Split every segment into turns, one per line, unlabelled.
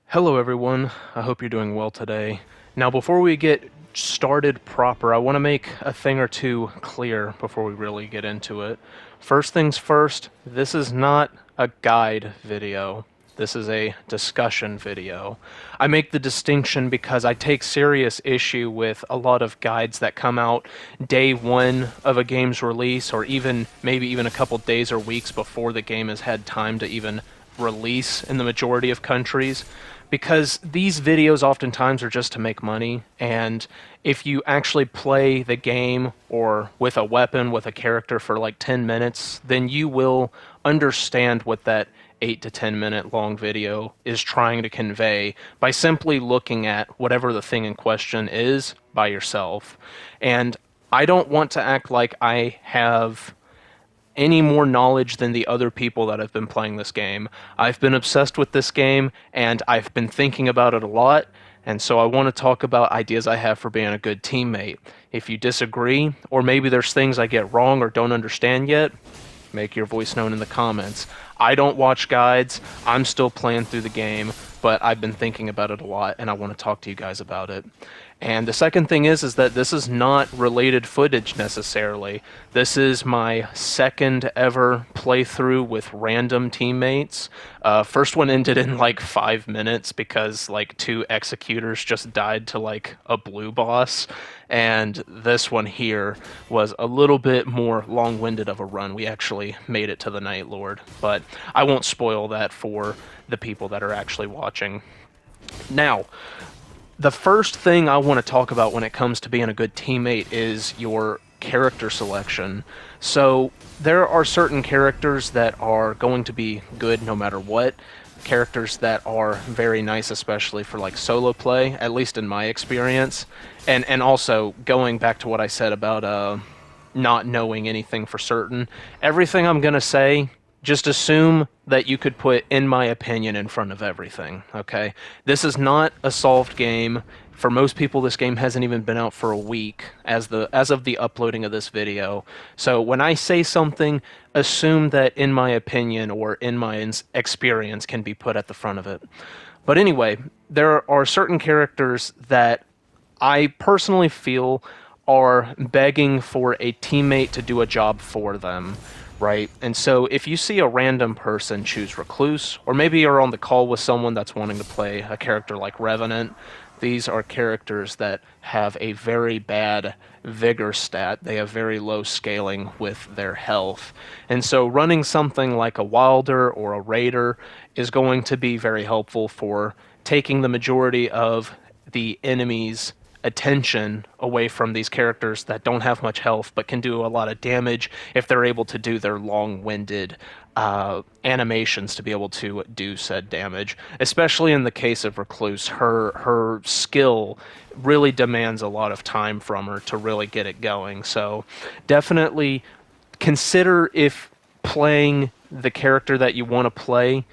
Hello everyone, I hope you're doing well today. Now before we get started proper, I want to make a thing or two clear before we really get into it. First things first, this is not a guide video. This is a discussion video. I make the distinction because I take serious issue with a lot of guides that come out day one of a game's release, or maybe even a couple days or weeks before the game has had time to even release in the majority of countries, because these videos oftentimes are just to make money. And if you actually play the game or with a weapon with a character for like 10 minutes, then you will understand what that 8 to 10 minute long video is trying to convey by simply looking at whatever the thing in question is by yourself. And I don't want to act like I have any more knowledge than the other people that have been playing this game. I've been obsessed with this game, and I've been thinking about it a lot, and so I want to talk about ideas I have for being a good teammate. If you disagree, or maybe there's things I get wrong or don't understand yet, make your voice known in the comments. I don't watch guides, I'm still playing through the game, but I've been thinking about it a lot, and I want to talk to you guys about it. And the second thing is that this is not related footage necessarily. This is my second ever playthrough with random teammates. First one ended in like 5 minutes because like 2 executors just died to like a blue boss. And this one here was a little bit more long-winded of a run. We actually made it to the Night Lord, but I won't spoil that for the people that are actually watching. Now, the first thing I want to talk about when it comes to being a good teammate is your character selection. So there are certain characters that are going to be good no matter what. Characters that are very nice, especially for like solo play, at least in my experience. And also going back to what I said about not knowing anything for certain. Everything I'm gonna say, just assume that you could put "in my opinion" in front of everything, okay? This is not a solved game. For most people, this game hasn't even been out for a week as of the uploading of this video. So when I say something, assume that "in my opinion" or "in my experience" can be put at the front of it. But anyway, there are certain characters that I personally feel are begging for a teammate to do a job for them. Right? And so if you see a random person choose Recluse, or maybe you're on the call with someone that's wanting to play a character like Revenant, these are characters that have a very bad vigor stat. They have very low scaling with their health. And so running something like a Wilder or a Raider is going to be very helpful for taking the majority of the enemy's attention away from these characters that don't have much health but can do a lot of damage if they're able to do their long-winded animations to be able to do said damage. Especially in the case of Recluse, her skill really demands a lot of time from her to really get it going. So definitely consider if playing the character that you want to play.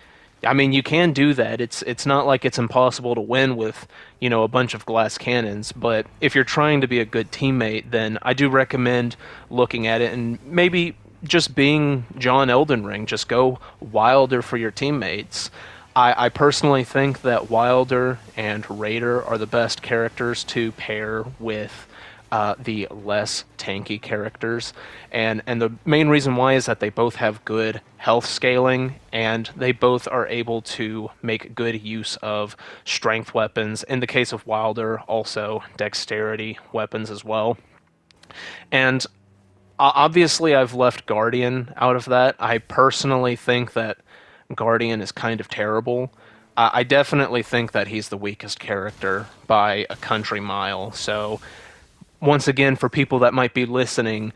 I mean, you can do that. It's not like it's impossible to win with, a bunch of glass cannons, but if you're trying to be a good teammate, then I do recommend looking at it and maybe just being John Elden Ring. Just go Wilder for your teammates. I personally think that Wilder and Raider are the best characters to pair with the less tanky characters, and the main reason why is that they both have good health scaling, and they both are able to make good use of strength weapons. In the case of Wilder, also dexterity weapons as well. And obviously I've left Guardian out of that. I personally think that Guardian is kind of terrible. I definitely think that he's the weakest character by a country mile. So once again, for people that might be listening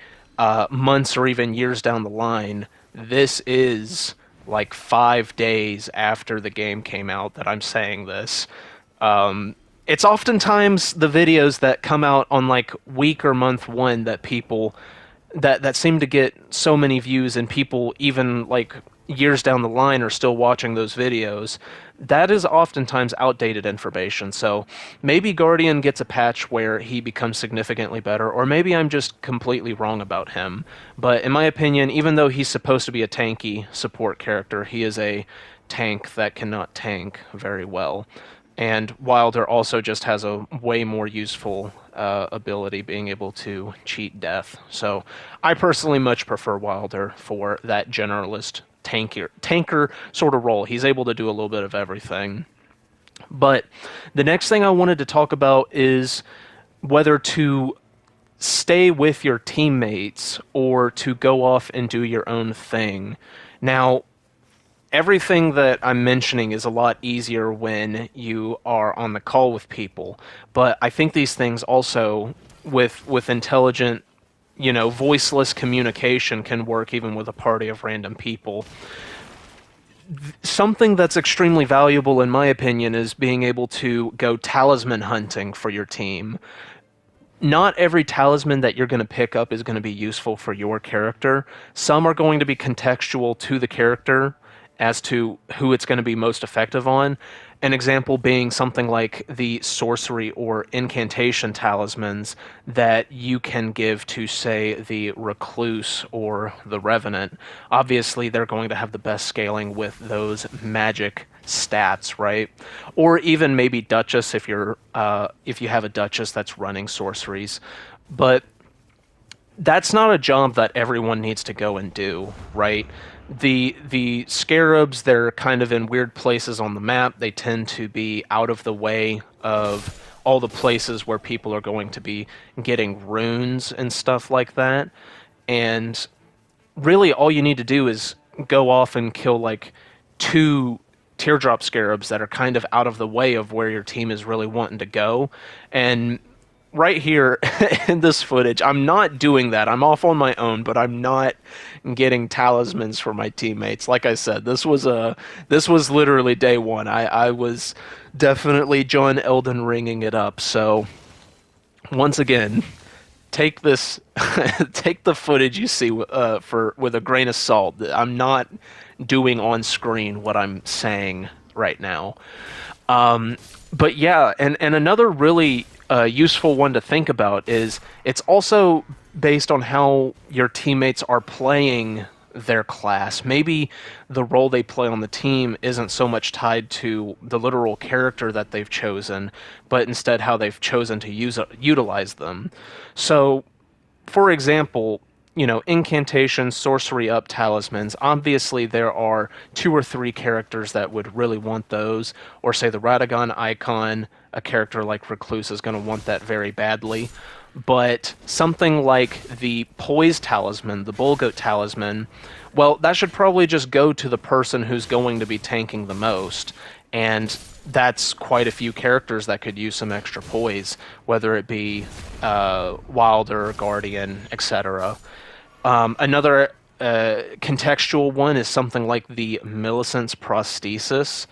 months or even years down the line, this is like 5 days after the game came out that I'm saying this. It's oftentimes the videos that come out on like week or month one that people that seem to get so many views, and people even like years down the line are still watching those videos. That is oftentimes outdated information. So maybe Guardian gets a patch where he becomes significantly better, or maybe I'm just completely wrong about him. But in my opinion, even though he's supposed to be a tanky support character, he is a tank that cannot tank very well. And Wilder also just has a way more useful ability, being able to cheat death. So I personally much prefer Wilder for that generalist tanker sort of role. He's able to do a little bit of everything. But the next thing I wanted to talk about is whether to stay with your teammates or to go off and do your own thing. Now, everything that I'm mentioning is a lot easier when you are on the call with people, but I think these things also, with intelligent, voiceless communication, can work even with a party of random people. Something that's extremely valuable, in my opinion, is being able to go talisman hunting for your team. Not every talisman that you're going to pick up is going to be useful for your character. Some are going to be contextual to the character as to who it's going to be most effective on. An example being something like the sorcery or incantation talismans that you can give to, say, the Recluse or the Revenant. Obviously, they're going to have the best scaling with those magic stats, right? Or even maybe Duchess if you have a Duchess that's running sorceries. But that's not a job that everyone needs to go and do, right? The scarabs, they're kind of in weird places on the map. They tend to be out of the way of all the places where people are going to be getting runes and stuff like that. And really all you need to do is go off and kill like 2 teardrop scarabs that are kind of out of the way of where your team is really wanting to go. And right here in this footage, I'm not doing that. I'm off on my own, but I'm not getting talismans for my teammates. Like I said, this was literally day one. I was definitely John Elden Ringing it up. So once again, take this, take the footage you see with a grain of salt. I'm not doing on screen what I'm saying right now. But yeah, and another really useful one to think about is it's also based on how your teammates are playing their class. Maybe the role they play on the team isn't so much tied to the literal character that they've chosen, but instead how they've chosen to utilize them. So, for example, incantation, sorcery up talismans. Obviously, there are 2 or 3 characters that would really want those, or say the Radagon icon, a character like Recluse is going to want that very badly. But something like the Poise talisman, the Bullgoat talisman, well, that should probably just go to the person who's going to be tanking the most. And that's quite a few characters that could use some extra poise, whether it be Wilder, Guardian, etc. Another contextual one is something like the Millicent's Prosthesis.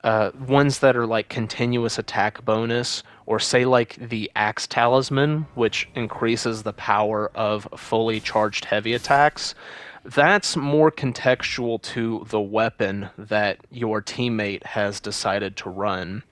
Ones that are like continuous attack bonus, or say like the Axe Talisman, which increases the power of fully charged heavy attacks. That's more contextual to the weapon that your teammate has decided to run.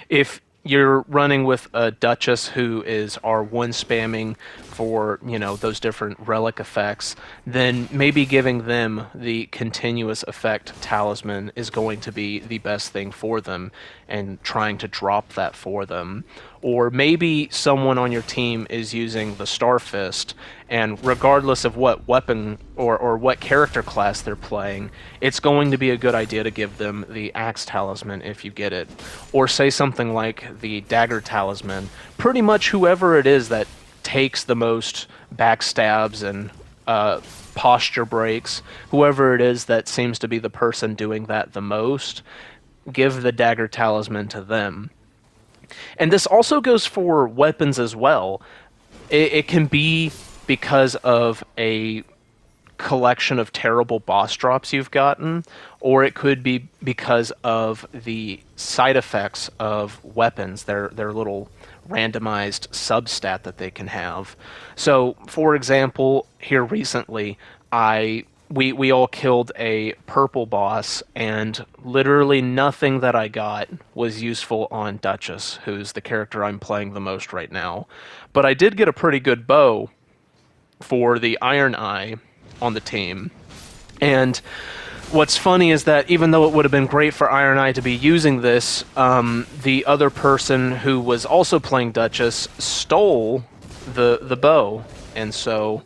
If you're running with a Duchess who is R1 spamming for, those different relic effects, then maybe giving them the continuous effect talisman is going to be the best thing for them, and trying to drop that for them. Or maybe someone on your team is using the Starfist, and regardless of what weapon or what character class they're playing, it's going to be a good idea to give them the Axe Talisman if you get it. Or say something like the Dagger Talisman. Pretty much whoever it is that takes the most backstabs and posture breaks, whoever it is that seems to be the person doing that the most, give the Dagger Talisman to them. And this also goes for weapons as well. It can be because of a collection of terrible boss drops you've gotten, or it could be because of the side effects of weapons, their little randomized substat that they can have. So, for example, here recently, we all killed a purple boss, and literally nothing that I got was useful on Duchess, who's the character I'm playing the most right now. But I did get a pretty good bow for the Iron Eye on the team. And What's funny is that even though it would have been great for Iron Eye to be using this, the other person who was also playing Duchess stole the bow, and so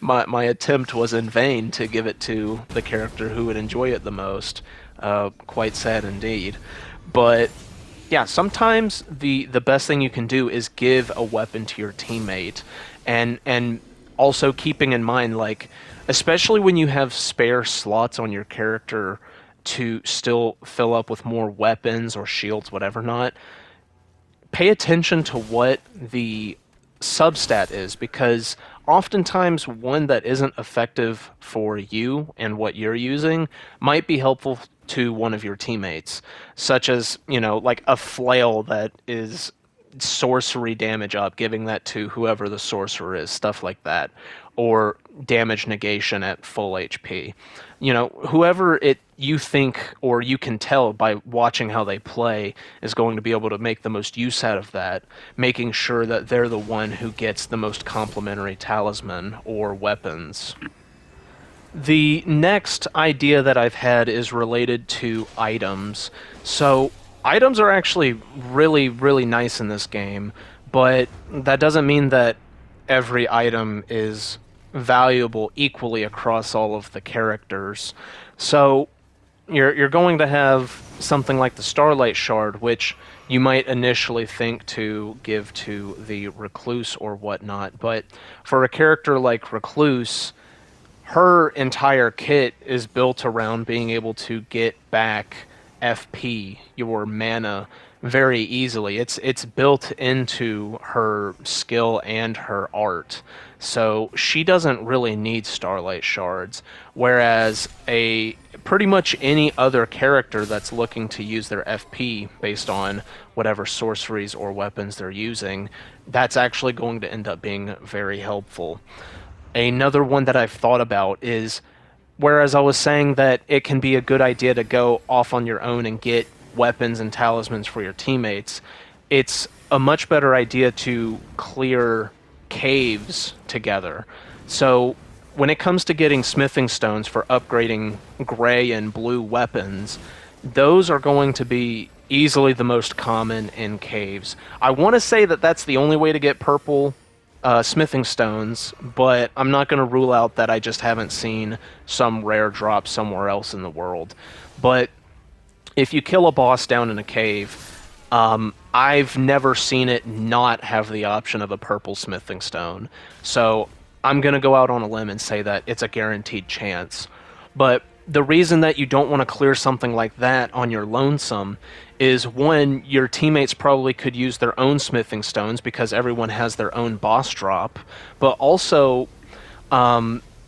my attempt was in vain to give it to the character who would enjoy it the most. Quite sad indeed. But yeah, sometimes the best thing you can do is give a weapon to your teammate, and also keeping in mind, like, especially when you have spare slots on your character to still fill up with more weapons or shields, whatever not, pay attention to what the substat is, because oftentimes one that isn't effective for you and what you're using might be helpful to one of your teammates, such as, you know, like a flail that is sorcery damage up, giving that to whoever the sorcerer is, stuff like that, or damage negation at full HP. You know, whoever you think or you can tell by watching how they play is going to be able to make the most use out of that, making sure that they're the one who gets the most complementary talisman or weapons. The next idea that I've had is related to items. So items are actually really, really nice in this game, but that doesn't mean that every item is valuable equally across all of the characters. So you're going to have something like the Starlight Shard, which you might initially think to give to the Recluse or whatnot, but for a character like Recluse, her entire kit is built around being able to get back FP, your mana, very easily. It's built into her skill and her art. So she doesn't really need Starlight Shards, whereas pretty much any other character that's looking to use their FP based on whatever sorceries or weapons they're using, that's actually going to end up being very helpful. Another one that I've thought about is, whereas I was saying that it can be a good idea to go off on your own and get weapons and talismans for your teammates, it's a much better idea to clear caves together. So when it comes to getting smithing stones for upgrading gray and blue weapons, those are going to be easily the most common in caves. I want to say that that's the only way to get purple smithing stones, but I'm not going to rule out that I just haven't seen some rare drop somewhere else in the world. But if you kill a boss down in a cave, I've never seen it not have the option of a purple smithing stone. So I'm going to go out on a limb and say that it's a guaranteed chance. But the reason that you don't want to clear something like that on your lonesome is, one, your teammates probably could use their own smithing stones because everyone has their own boss drop, but also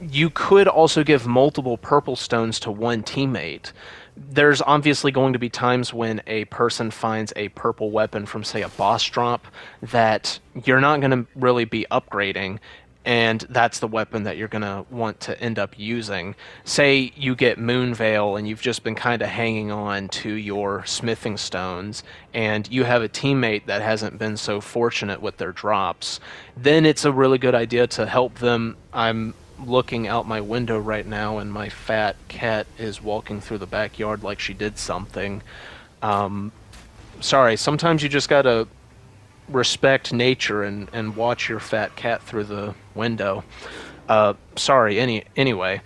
you could also give multiple purple stones to one teammate. There's obviously going to be times when a person finds a purple weapon from, say, a boss drop that you're not going to really be upgrading, and that's the weapon that you're going to want to end up using. Say you get Moonveil and you've just been kind of hanging on to your smithing stones, and you have a teammate that hasn't been so fortunate with their drops, then it's a really good idea to help them. I'm looking out my window right now, and my fat cat is walking through the backyard like she did something. Sorry, sometimes you just gotta respect nature and watch your fat cat through the window. Sorry, anyway.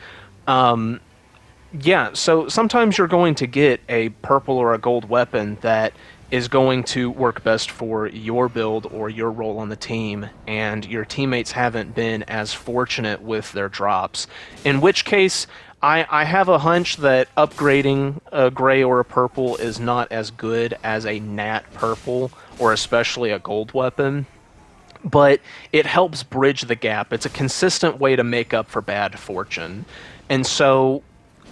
Yeah, so sometimes you're going to get a purple or a gold weapon that is going to work best for your build or your role on the team, and your teammates haven't been as fortunate with their drops. In which case, I have a hunch that upgrading a gray or a purple is not as good as a nat purple, or especially a gold weapon, but it helps bridge the gap. It's a consistent way to make up for bad fortune. And so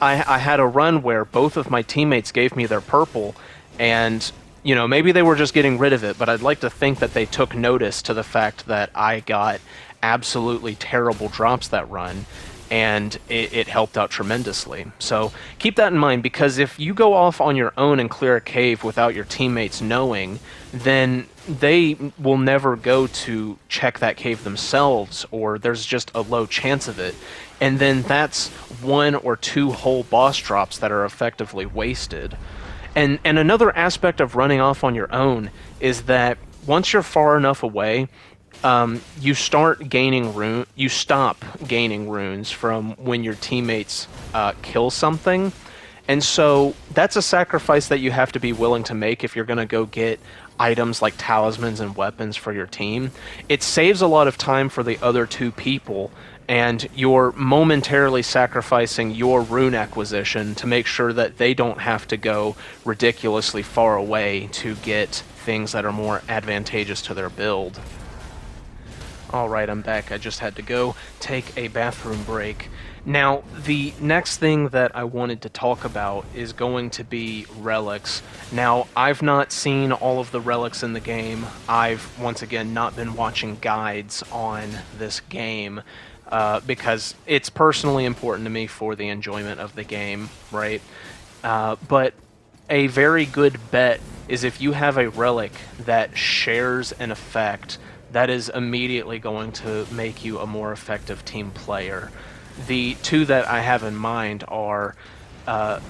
I had a run where both of my teammates gave me their purple, and you know, maybe they were just getting rid of it, but I'd like to think that they took notice to the fact that I got absolutely terrible drops that run. and it helped out tremendously. So keep that in mind, because if you go off on your own and clear a cave without your teammates knowing, then they will never go to check that cave themselves, or there's just a low chance of it. And then that's 1 or 2 whole boss drops that are effectively wasted. And another aspect of running off on your own is that once you're far enough away, you stop gaining runes from when your teammates kill something. And so that's a sacrifice that you have to be willing to make if you're going to go get items like talismans and weapons for your team. It saves a lot of time for the other 2 people, and you're momentarily sacrificing your rune acquisition to make sure that they don't have to go ridiculously far away to get things that are more advantageous to their build. Alright, I'm back. I just had to go take a bathroom break. Now, the next thing that I wanted to talk about is going to be relics. Now, I've not seen all of the relics in the game. I've, once again, not been watching guides on this game, because it's personally important to me for the enjoyment of the game, right? But a very good bet is if you have a relic that shares an effect, that is immediately going to make you a more effective team player. The 2 that I have in mind are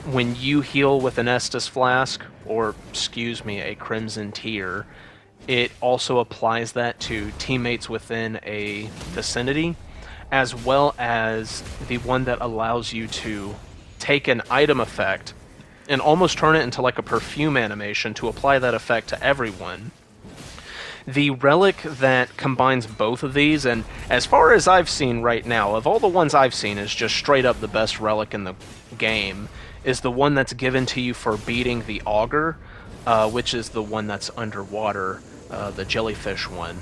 when you heal with an Estus Flask, or, excuse me, a Crimson Tear, it also applies that to teammates within a vicinity, as well as the one that allows you to take an item effect and almost turn it into like a perfume animation to apply that effect to everyone. The relic that combines both of these, and as far as I've seen right now, of all the ones I've seen, is just straight up the best relic in the game, is the one that's given to you for beating the Augur, which is the one that's underwater, the jellyfish one.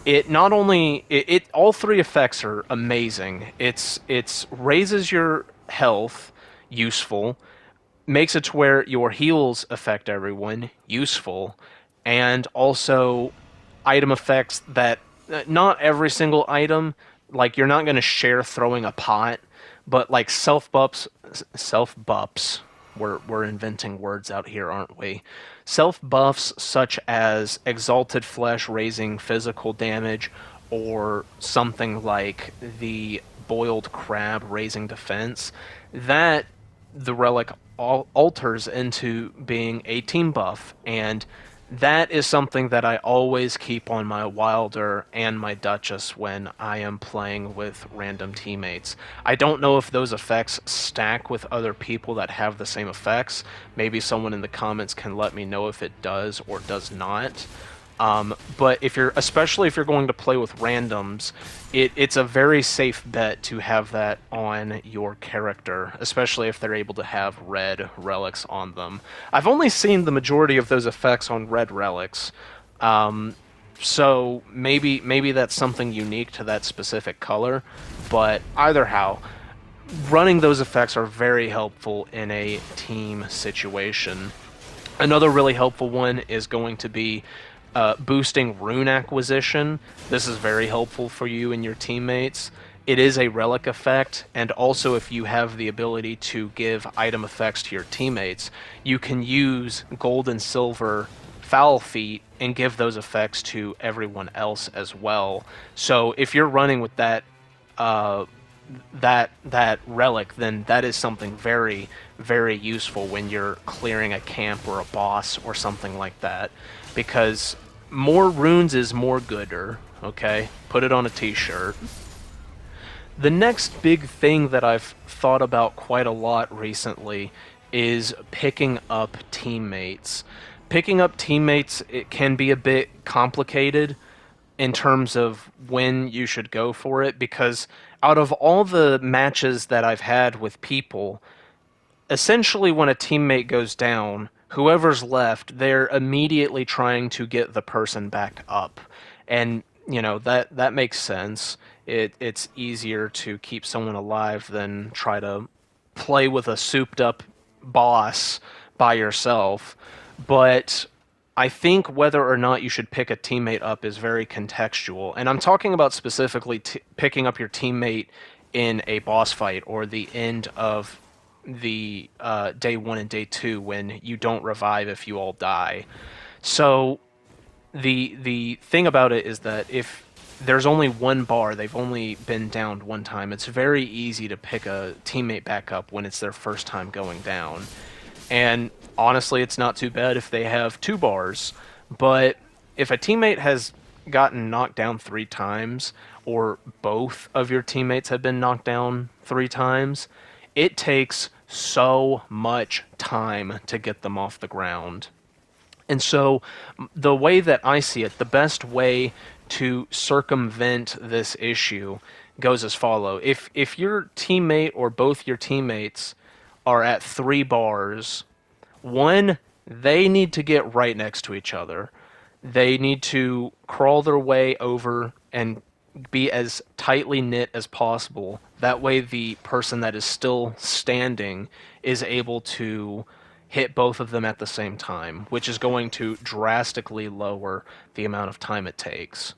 It not only all 3 effects are amazing. It's raises your health, useful, makes it to where your heals affect everyone, useful, and also item effects that not every single item, like you're not going to share throwing a pot, but like self buffs, we're inventing words out here, aren't we? Self buffs such as exalted flesh raising physical damage, or something like the boiled crab raising defense, that the relic alters into being a team buff, and that is something that I always keep on my Wilder and my Duchess when I am playing with random teammates. I don't know if those effects stack with other people that have the same effects. Maybe someone in the comments can let me know if it does or does not. But especially if you're going to play with randoms, it's a very safe bet to have that on your character, especially if they're able to have red relics on them. I've only seen the majority of those effects on red relics, so maybe that's something unique to that specific color, but either how, running those effects are very helpful in a team situation. Another really helpful one is going to be boosting rune acquisition. This is very helpful for you and your teammates. It is a relic effect, and also if you have the ability to give item effects to your teammates, you can use gold and silver foul feet and give those effects to everyone else as well. So if you're running with that that relic, then that is something very, very useful when you're clearing a camp or a boss or something like that, because more runes is more gooder, okay? Put it on a t-shirt. The next big thing that I've thought about quite a lot recently is picking up teammates. Picking up teammates, it can be a bit complicated in terms of when you should go for it, because out of all the matches that I've had with people, essentially when a teammate goes down, whoever's left, they're immediately trying to get the person back up. And, you know, that makes sense. It's easier to keep someone alive than try to play with a souped-up boss by yourself. But I think whether or not you should pick a teammate up is very contextual. And I'm talking about specifically picking up your teammate in a boss fight or the end of the day 1 and day 2 when you don't revive if you all die. So the thing about it is that if there's only one bar, they've only been downed one time, it's very easy to pick a teammate back up when it's their first time going down. And honestly, it's not too bad if they have 2 bars, but if a teammate has gotten knocked down 3 times, or both of your teammates have been knocked down 3 times, it takes so much time to get them off the ground. And so, the way that I see it, the best way to circumvent this issue goes as follow. If your teammate or both your teammates are at 3 bars, one, they need to get right next to each other. They need to crawl their way over and be as tightly knit as possible. That way the person that is still standing is able to hit both of them at the same time, which is going to drastically lower the amount of time it takes.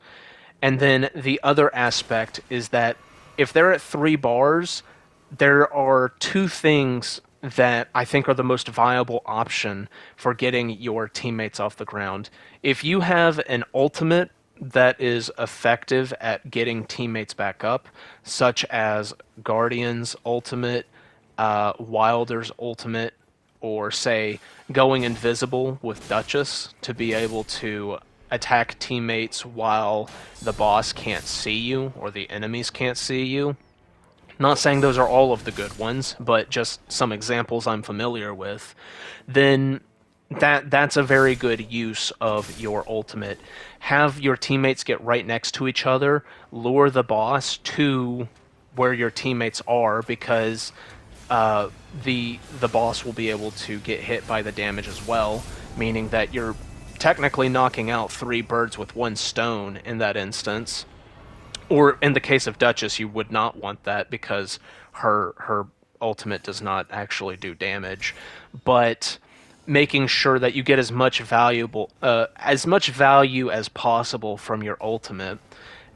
And then the other aspect is that if they're at 3 bars, there are 2 things that I think are the most viable option for getting your teammates off the ground. If you have an ultimate that is effective at getting teammates back up, such as Guardian's ultimate, Wilder's ultimate, or say going invisible with Duchess to be able to attack teammates while the boss can't see you or the enemies can't see you. Not saying those are all of the good ones, but just some examples I'm familiar with. Then that's a very good use of your ultimate. Have your teammates get right next to each other, lure the boss to where your teammates are, because the boss will be able to get hit by the damage as well, meaning that you're technically knocking out 3 birds with 1 stone in that instance. Or in the case of Duchess, you would not want that because her ultimate does not actually do damage. But making sure that you get as much value as possible from your ultimate,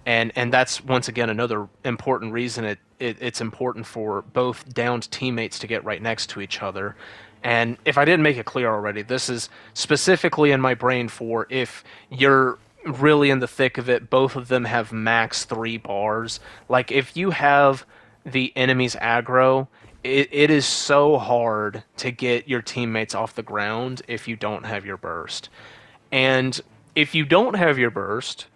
and that's once again another important reason it's important for both downed teammates to get right next to each other. And if I didn't make it clear already, this is specifically in my brain for if you're really in the thick of it, both of them have max 3 bars. Like, if you have the enemy's aggro, it is so hard to get your teammates off the ground if you don't have your burst. And if you don't have your burst,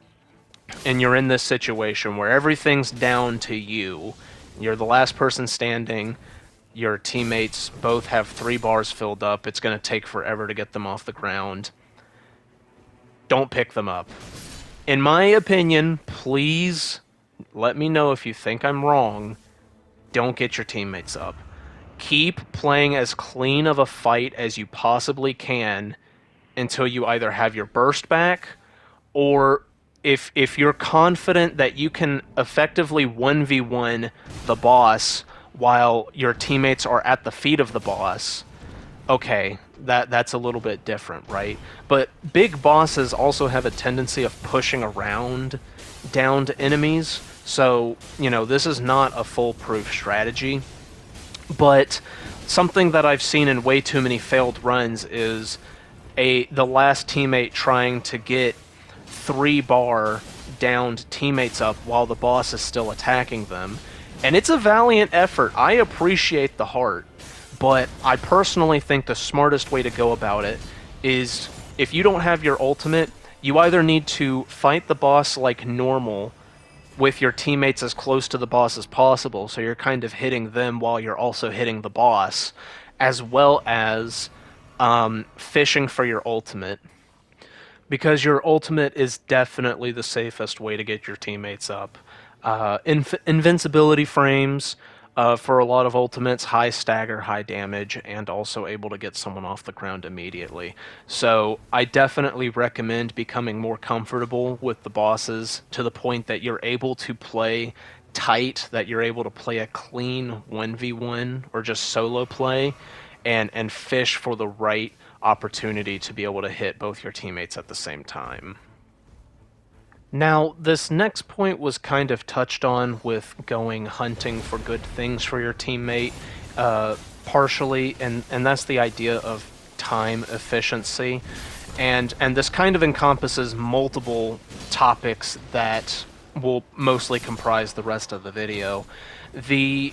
and you're in this situation where everything's down to you, you're the last person standing, your teammates both have 3 bars filled up, it's going to take forever to get them off the ground, don't pick them up. In my opinion, please let me know if you think I'm wrong. Don't get your teammates up. Keep playing as clean of a fight as you possibly can until you either have your burst back, or if you're confident that you can effectively 1v1 the boss while your teammates are at the feet of the boss, okay, that's a little bit different, right? But big bosses also have a tendency of pushing around downed enemies, so, this is not a foolproof strategy. But something that I've seen in way too many failed runs is the last teammate trying to get 3 bar downed teammates up while the boss is still attacking them. And it's a valiant effort. I appreciate the heart. But I personally think the smartest way to go about it is, if you don't have your ultimate, you either need to fight the boss like normal with your teammates as close to the boss as possible, so you're kind of hitting them while you're also hitting the boss, as well as fishing for your ultimate. Because your ultimate is definitely the safest way to get your teammates up. Invincibility frames, for a lot of ultimates, high stagger, high damage, and also able to get someone off the ground immediately. So I definitely recommend becoming more comfortable with the bosses to the point that you're able to play tight, that you're able to play a clean 1v1 or just solo play, and fish for the right opportunity to be able to hit both your teammates at the same time. Now, this next point was kind of touched on with going hunting for good things for your teammate, partially, and that's the idea of time efficiency. And this kind of encompasses multiple topics that will mostly comprise the rest of the video. The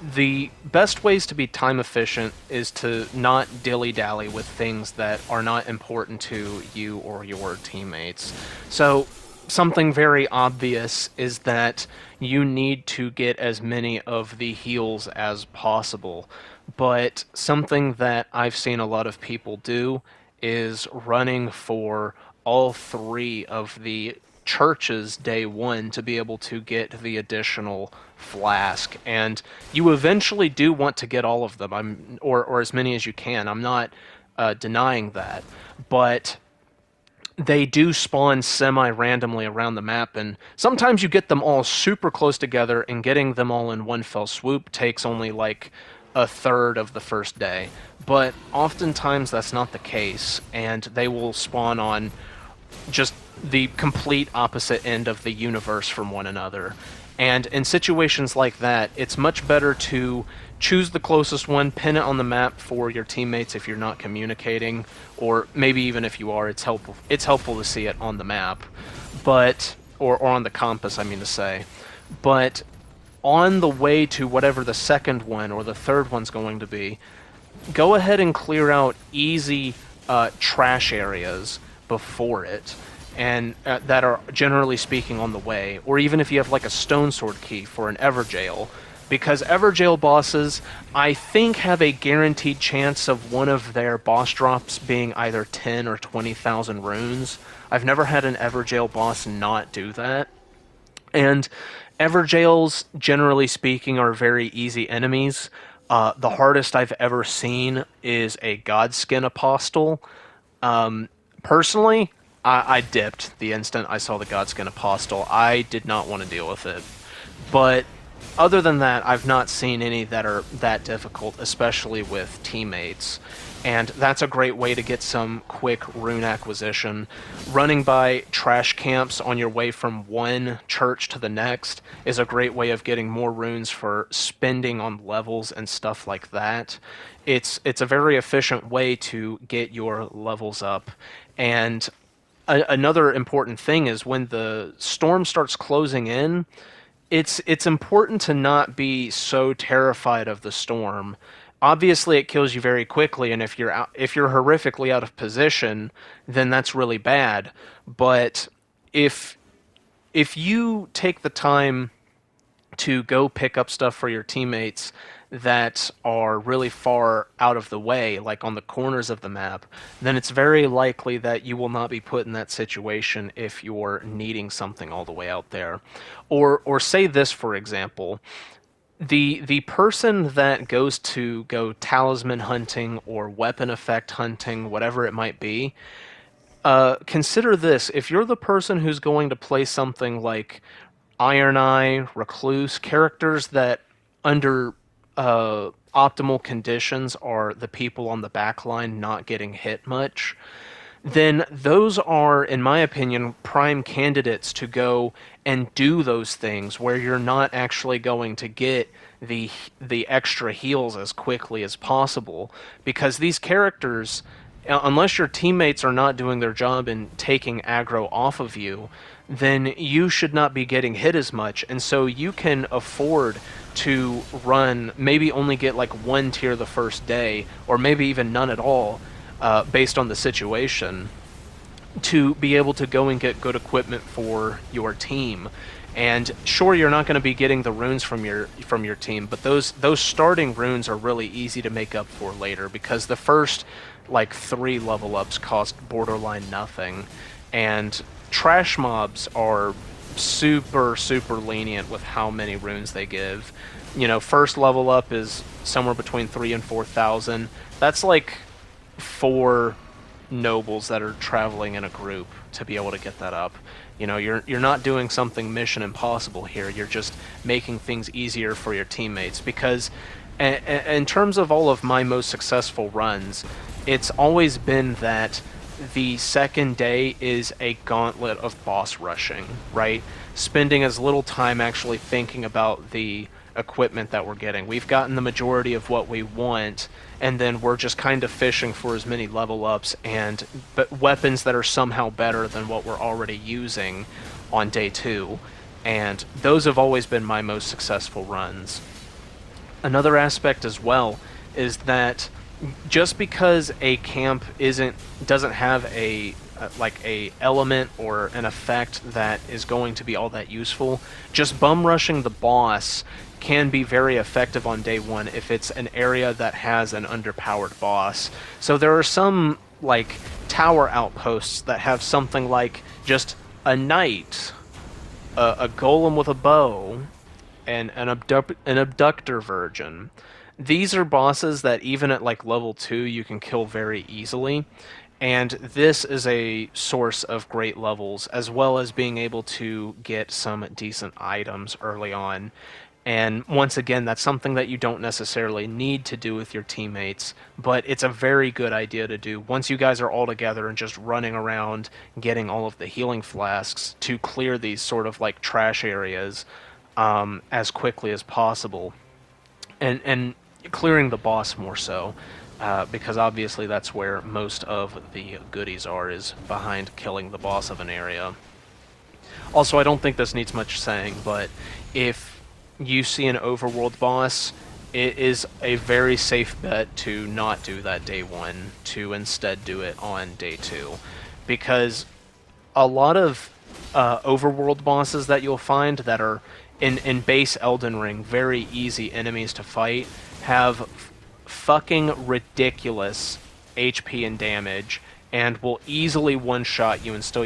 the best ways to be time efficient is to not dilly-dally with things that are not important to you or your teammates. So something very obvious is that you need to get as many of the heals as possible. But something that I've seen a lot of people do is running for all three of the churches day one to be able to get the additional flask, and you eventually do want to get all of them, or as many as you can. I'm not denying that, but they do spawn semi-randomly around the map, and sometimes you get them all super close together, and getting them all in one fell swoop takes only like a third of the first day. But oftentimes that's not the case, and they will spawn on just the complete opposite end of the universe from one another. And in situations like that, it's much better to choose the closest one, pin it on the map for your teammates if you're not communicating, or maybe even if you are, it's helpful to see it on the map, but or on the compass, I mean to say. But on the way to whatever the second one or the third one's going to be, go ahead and clear out easy trash areas before it, and that are generally speaking on the way, or even if you have like a stone sword key for an Everjail, because Everjail bosses, I think, have a guaranteed chance of one of their boss drops being either 10 or 20,000 runes. I've never had an Everjail boss not do that. And Everjails, generally speaking, are very easy enemies. The hardest I've ever seen is a Godskin Apostle. Personally, I dipped the instant I saw the Godskin Apostle. I did not want to deal with it. But other than that, I've not seen any that are that difficult, especially with teammates. And that's a great way to get some quick rune acquisition. Running by trash camps on your way from one church to the next is a great way of getting more runes for spending on levels and stuff like that. It's a very efficient way to get your levels up. And another important thing is when the storm starts closing in, it's important to not be so terrified of the storm. Obviously, it kills you very quickly, and if you're horrifically out of position, then that's really bad. But if you take the time to go pick up stuff for your teammates that are really far out of the way, like on the corners of the map, then it's very likely that you will not be put in that situation if you're needing something all the way out there. Or say this, for example, the person that goes to go talisman hunting or weapon effect hunting, whatever it might be, consider this. If you're the person who's going to play something like Iron Eye, Recluse, characters that under optimal conditions are the people on the back line not getting hit much, then those are, in my opinion, prime candidates to go and do those things where you're not actually going to get the extra heals as quickly as possible. Because these characters, unless your teammates are not doing their job in taking aggro off of you, then you should not be getting hit as much, and so you can afford to run, maybe only get like one tier the first day, or maybe even none at all, based on the situation, to be able to go and get good equipment for your team. And sure, you're not going to be getting the runes from your team, but those starting runes are really easy to make up for later, because the first like 3 level ups cost borderline nothing, and trash mobs are super lenient with how many runes they give. You know, first level up is somewhere between 3,000 and 4,000. That's like 4 nobles that are traveling in a group to be able to get that up. You know, you're not doing something mission impossible here. You're just making things easier for your teammates, because in terms of all of my most successful runs, it's always been that the second day is a gauntlet of boss rushing, right? Spending as little time actually thinking about the equipment that we're getting. We've gotten the majority of what we want, and then we're just kind of fishing for as many level ups and weapons that are somehow better than what we're already using on day 2. And those have always been my most successful runs. Another aspect as well is that just because a camp doesn't have a element or an effect that is going to be all that useful, just bum rushing the boss can be very effective on day 1 if it's an area that has an underpowered boss. So there are some like tower outposts that have something like just a knight, a golem with a bow, and an abductor virgin. These are bosses that even at like level 2 you can kill very easily, and this is a source of great levels, as well as being able to get some decent items early on. And once again, that's something that you don't necessarily need to do with your teammates, but it's a very good idea to do once you guys are all together and just running around getting all of the healing flasks to clear these sort of like trash areas as quickly as possible. And clearing the boss more so, because obviously that's where most of the goodies are, is behind killing the boss of an area. Also, I don't think this needs much saying, but if you see an overworld boss, it is a very safe bet to not do that day 1, to instead do it on day 2. Because a lot of overworld bosses that you'll find that are in base Elden Ring very easy enemies to fight have fucking ridiculous HP and damage, and will easily one-shot you until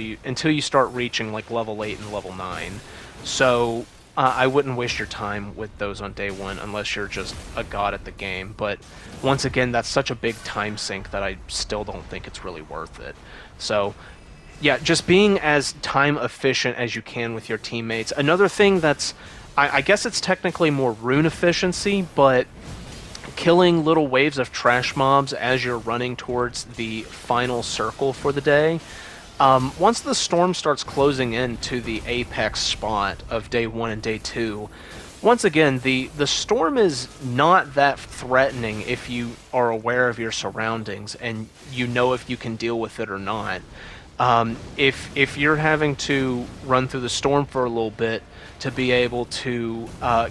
you start reaching like level 8 and level 9. So I wouldn't waste your time with those on day 1 unless you're just a god at the game. But once again, that's such a big time sink that I still don't think it's really worth it. So yeah, just being as time efficient as you can with your teammates. Another thing that's, I guess it's technically more rune efficiency, but killing little waves of trash mobs as you're running towards the final circle for the day. Once the storm starts closing in to the apex spot of day 1 and day 2, once again, the storm is not that threatening if you are aware of your surroundings and you know if you can deal with it or not. If you're having to run through the storm for a little bit to be able to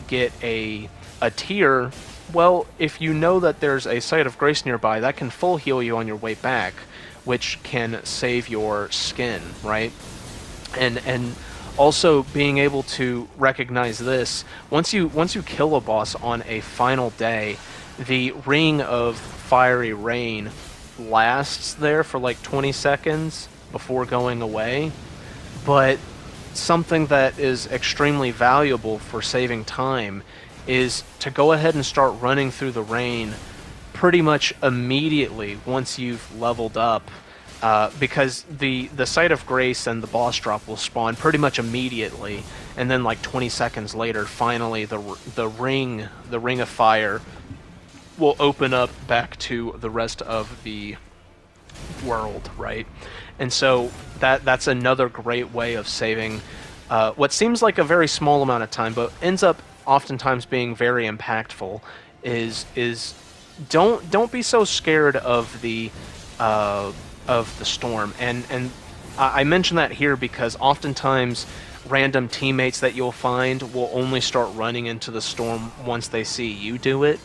get a tier, well, if you know that there's a site of grace nearby, that can full heal you on your way back, which can save your skin, right? And also being able to recognize this, once you kill a boss on a final day, the ring of fiery rain lasts there for like 20 seconds before going away. But something that is extremely valuable for saving time is to go ahead and start running through the rain pretty much immediately once you've leveled up, because the site of grace and the boss drop will spawn pretty much immediately, and then like 20 seconds later, finally the ring of fire will open up back to the rest of the world, right? And so that's another great way of saving what seems like a very small amount of time, but ends up oftentimes being very impactful. Is don't be so scared of the storm, and I mention that here because oftentimes random teammates that you'll find will only start running into the storm once they see you do it.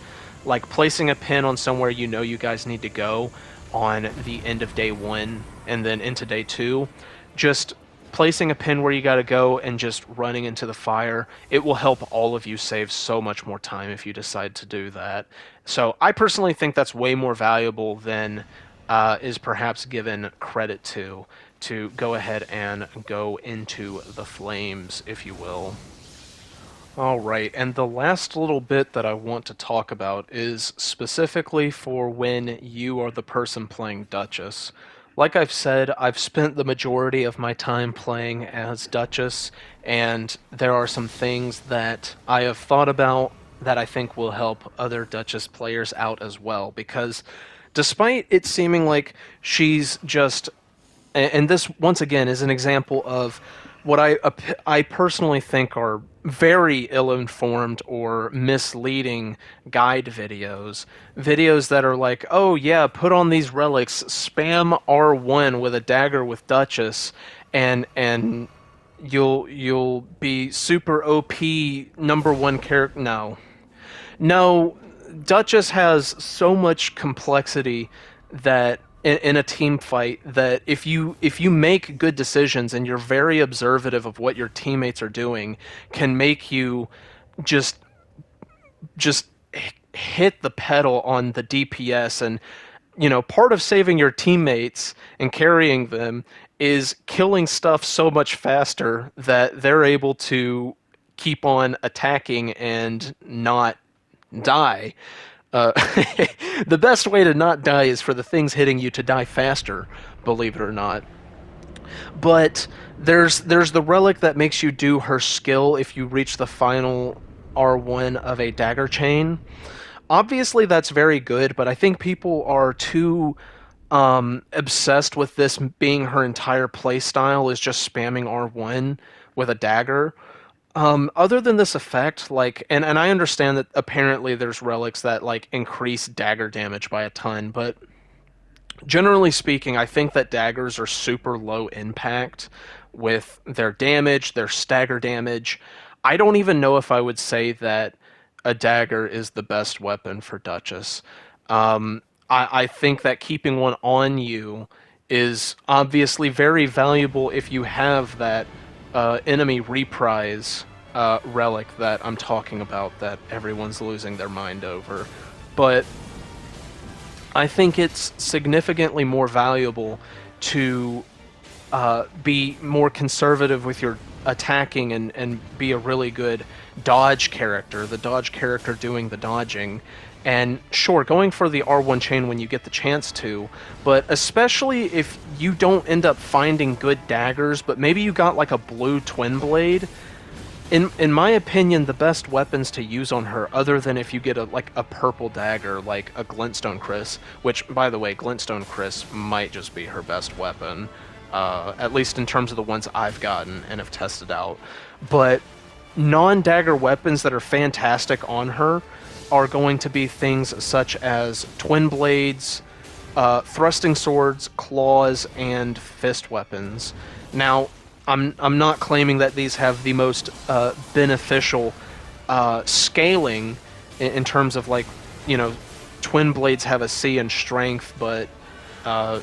Like placing a pin on somewhere you know you guys need to go on the end of day 1 and then into day 2, just placing a pin where you gotta go and just running into the fire, it will help all of you save so much more time if you decide to do that. So I personally think that's way more valuable than is perhaps given credit to go ahead and go into the flames, if you will. Alright, and the last little bit that I want to talk about is specifically for when you are the person playing Duchess. Like I've said, I've spent the majority of my time playing as Duchess, and there are some things that I have thought about that I think will help other Duchess players out as well, because despite it seeming like she's just And this, once again, is an example of what I personally think are very ill-informed or misleading guide videos. Videos that are like, oh yeah, put on these relics, spam R1 with a dagger with Duchess, and you'll be super OP number one character. No, Duchess has so much complexity that in a team fight, that if you make good decisions and you're very observative of what your teammates are doing, can make you just just hit the pedal on the DPS. And part of saving your teammates and carrying them is killing stuff so much faster that they're able to keep on attacking and not die. Uh, the best way to not die is for the things hitting you to die faster, believe it or not. But there's the relic that makes you do her skill if you reach the final R1 of a dagger chain. Obviously, that's very good, but I think people are too obsessed with this being her entire playstyle, is just spamming R1 with a dagger. Other than this effect, like, and I understand that apparently there's relics that like increase dagger damage by a ton, but generally speaking, I think that daggers are super low impact with their damage, their stagger damage. I don't even know if I would say that a dagger is the best weapon for Duchess. I think that keeping one on you is obviously very valuable if you have that enemy reprise relic that I'm talking about that everyone's losing their mind over. But I think it's significantly more valuable to be more conservative with your attacking and be a really good dodge character, the dodge character doing the dodging. And sure, going for the R1 chain when you get the chance to, but especially if you don't end up finding good daggers, but maybe you got like a blue twin blade. In my opinion, the best weapons to use on her, other than if you get a purple dagger like a Glintstone Chris, which, by the way, Glintstone Chris might just be her best weapon, at least in terms of the ones I've gotten and have tested out. But non-dagger weapons that are fantastic on her are going to be things such as twin blades, thrusting swords, claws, and fist weapons. Now, I'm not claiming that these have the most beneficial scaling in terms of, like, twin blades have a C in strength, but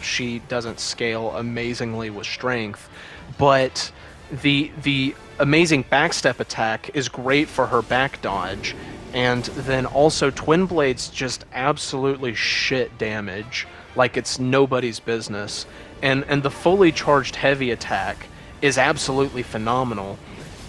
she doesn't scale amazingly with strength. But the amazing backstep attack is great for her back dodge, and then also twin blades just absolutely shit damage like it's nobody's business. And the fully charged heavy attack is absolutely phenomenal.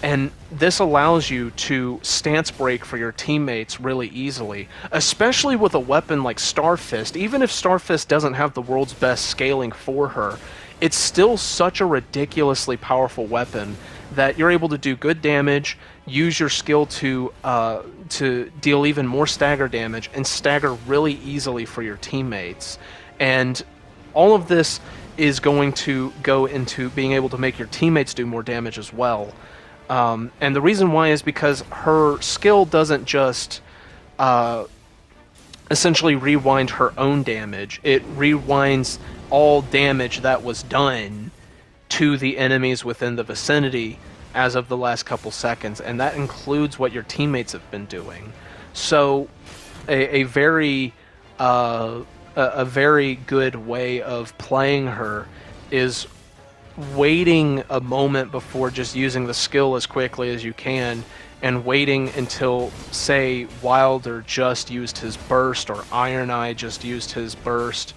And this allows you to stance break for your teammates really easily, especially with a weapon like Starfist. Even if Starfist doesn't have the world's best scaling for her, it's still such a ridiculously powerful weapon that you're able to do good damage, use your skill to deal even more stagger damage, and stagger really easily for your teammates. And all of this is going to go into being able to make your teammates do more damage as well. And the reason why is because her skill doesn't just essentially rewind her own damage. It rewinds all damage that was done to the enemies within the vicinity as of the last couple seconds, and that includes what your teammates have been doing. So a very good way of playing her is waiting a moment before just using the skill as quickly as you can, and waiting until, say, Wilder just used his burst or Iron Eye just used his burst,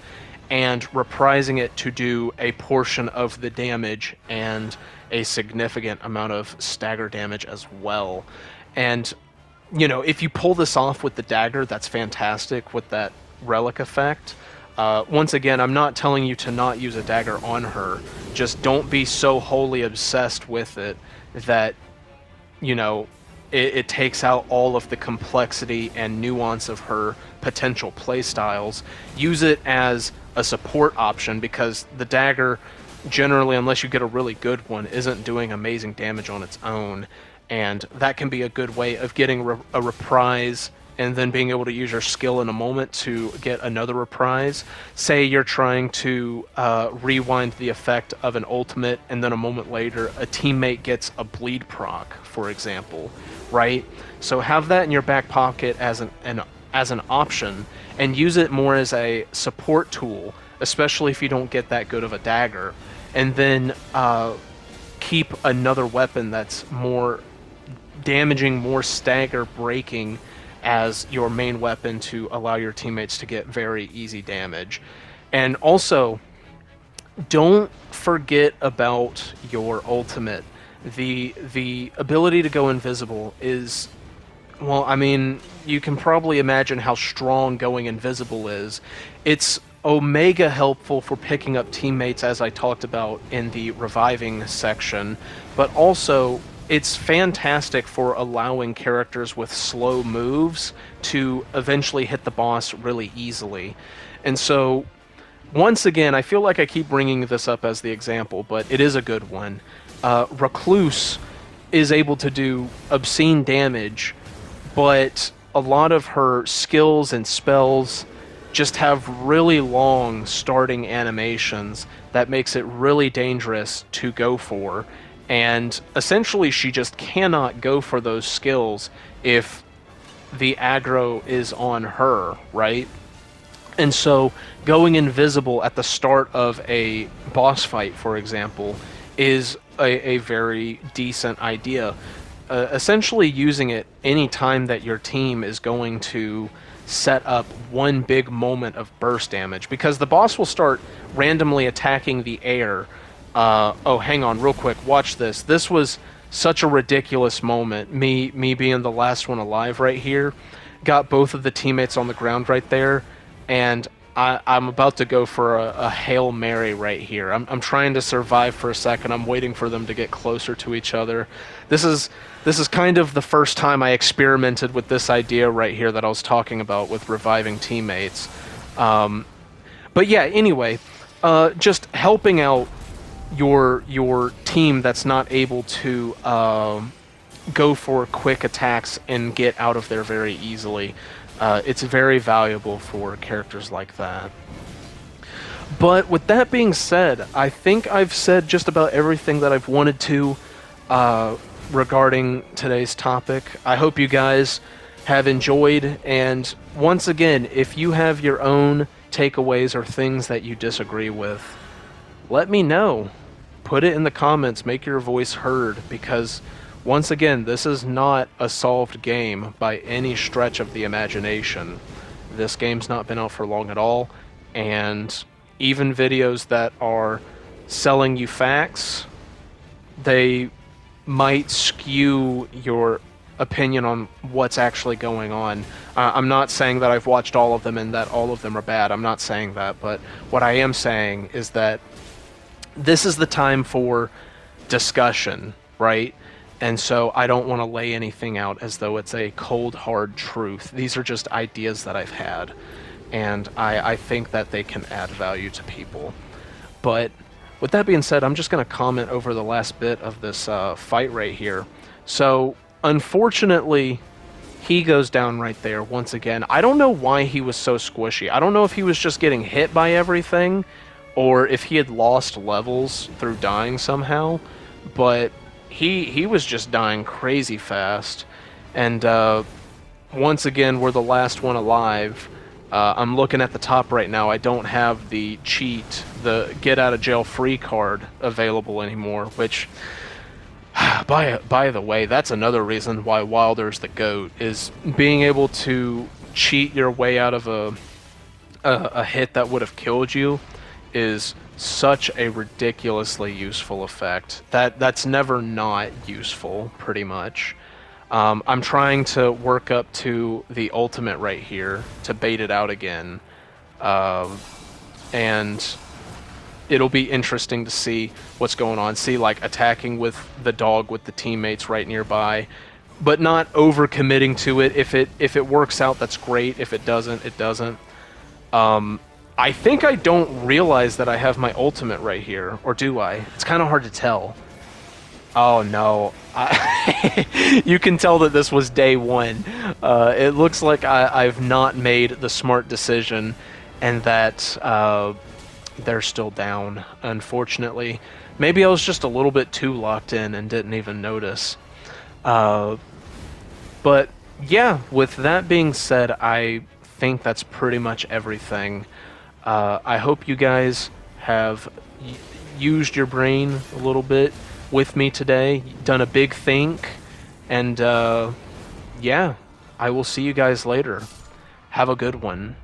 and reprising it to do a portion of the damage and a significant amount of stagger damage as well. And, if you pull this off with the dagger, that's fantastic with that relic effect. Once again, I'm not telling you to not use a dagger on her. Just don't be so wholly obsessed with it that, it takes out all of the complexity and nuance of her potential playstyles. Use it as a support option, because the dagger generally, unless you get a really good one, isn't doing amazing damage on its own. And that can be a good way of getting a reprise and then being able to use your skill in a moment to get another reprise. Say you're trying to rewind the effect of an ultimate, and then a moment later a teammate gets a bleed proc, for example, right? So have that in your back pocket as an option, and use it more as a support tool, especially if you don't get that good of a dagger. And then keep another weapon that's more damaging, more stagger breaking as your main weapon to allow your teammates to get very easy damage. And also, don't forget about your ultimate. The ability to go invisible is, well, I mean, you can probably imagine how strong going invisible is. It's omega helpful for picking up teammates, as I talked about in the reviving section, but also it's fantastic for allowing characters with slow moves to eventually hit the boss really easily. And so, once again, I feel like I keep bringing this up as the example, but it is a good one. Recluse is able to do obscene damage, but a lot of her skills and spells just have really long starting animations that makes it really dangerous to go for. And essentially she just cannot go for those skills if the aggro is on her, right? And so going invisible at the start of a boss fight, for example, is a very decent idea. Essentially using it any time that your team is going to set up one big moment of burst damage, because the boss will start randomly attacking the air. Oh, hang on real quick, watch this. This was such a ridiculous moment. Me being the last one alive right here, got both of the teammates on the ground right there, and I'm about to go for a Hail Mary right here. I'm trying to survive for a second. I'm waiting for them to get closer to each other. This is kind of the first time I experimented with this idea right here that I was talking about with reviving teammates. But yeah, anyway, just helping out your team that's not able to go for quick attacks and get out of there very easily. It's very valuable for characters like that. But with that being said, I think I've said just about everything that I've wanted to regarding today's topic. I hope you guys have enjoyed, and once again, if you have your own takeaways or things that you disagree with, let me know. Put it in the comments, make your voice heard, because once again, this is not a solved game by any stretch of the imagination. This game's not been out for long at all, and even videos that are selling you facts, they might skew your opinion on what's actually going on. I'm not saying that I've watched all of them and that all of them are bad. I'm not saying that, but what I am saying is that this is the time for discussion, right? And so I don't want to lay anything out as though it's a cold, hard truth. These are just ideas that I've had, and I think that they can add value to people. But with that being said, I'm just going to comment over the last bit of this fight right here. So, unfortunately, he goes down right there once again. I don't know why he was so squishy. I don't know if he was just getting hit by everything, or if he had lost levels through dying somehow, but he was just dying crazy fast. And once again, we're the last one alive. I'm looking at the top right now. I don't have the cheat, the get out of jail free card available anymore, which, by the way, that's another reason why Wilder's the GOAT, is being able to cheat your way out of a hit that would have killed you is such a ridiculously useful effect. That's never not useful, pretty much. I'm trying to work up to the ultimate right here to bait it out again. And it'll be interesting to see what's going on. See, like, attacking with the dog with the teammates right nearby, but not over-committing to it. If it works out, that's great. If it doesn't, it doesn't. I think I don't realize that I have my ultimate right here, or do I? It's kind of hard to tell. Oh no. You can tell that this was day one. It looks like I've not made the smart decision, and that they're still down, unfortunately. Maybe I was just a little bit too locked in and didn't even notice. But yeah, with that being said, I think that's pretty much everything. I hope you guys have used your brain a little bit with me today, done a big think, and yeah, I will see you guys later. Have a good one.